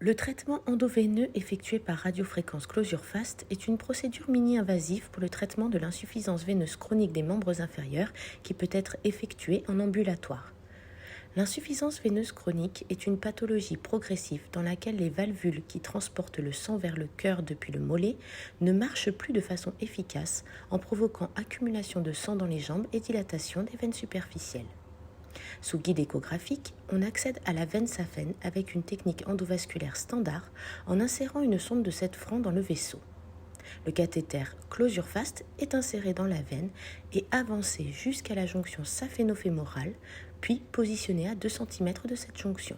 Le traitement endoveineux effectué par radiofréquence Closure Fast est une procédure mini-invasive pour le traitement de l'insuffisance veineuse chronique des membres inférieurs qui peut être effectuée en ambulatoire. L'insuffisance veineuse chronique est une pathologie progressive dans laquelle les valvules qui transportent le sang vers le cœur depuis le mollet ne marchent plus de façon efficace en provoquant accumulation de sang dans les jambes et dilatation des veines superficielles. Sous guide échographique, on accède à la veine saphène avec une technique endovasculaire standard en insérant une sonde de 7 francs dans le vaisseau. Le cathéter Closure Fast est inséré dans la veine et avancé jusqu'à la jonction saphéno-fémorale, puis positionné à 2 cm de cette jonction.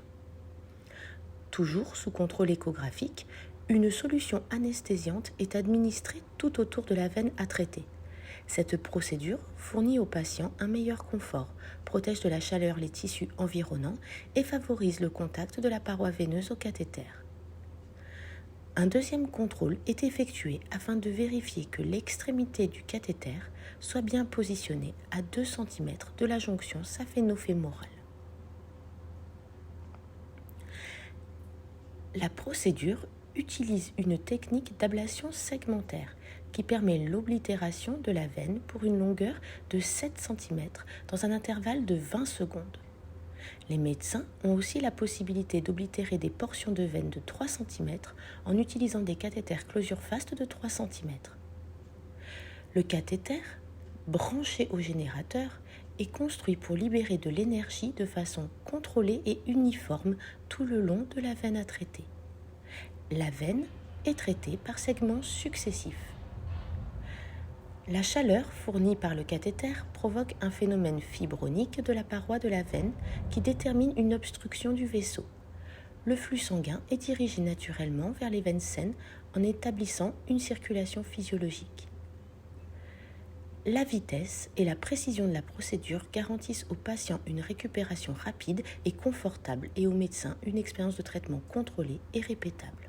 Toujours sous contrôle échographique, une solution anesthésiante est administrée tout autour de la veine à traiter. Cette procédure fournit au patient un meilleur confort, protège de la chaleur les tissus environnants et favorise le contact de la paroi veineuse au cathéter. Un deuxième contrôle est effectué afin de vérifier que l'extrémité du cathéter soit bien positionnée à 2 cm de la jonction saphéno-fémorale. La procédure utilise une technique d'ablation segmentaire qui permet l'oblitération de la veine pour une longueur de 7 cm dans un intervalle de 20 secondes. Les médecins ont aussi la possibilité d'oblitérer des portions de veine de 3 cm en utilisant des cathéters Closure Fast de 3 cm. Le cathéter, branché au générateur, est construit pour libérer de l'énergie de façon contrôlée et uniforme tout le long de la veine à traiter. La veine est traitée par segments successifs. La chaleur fournie par le cathéter provoque un phénomène fibronique de la paroi de la veine qui détermine une obstruction du vaisseau. Le flux sanguin est dirigé naturellement vers les veines saines en établissant une circulation physiologique. La vitesse et la précision de la procédure garantissent aux patients une récupération rapide et confortable et aux médecins une expérience de traitement contrôlée et répétable.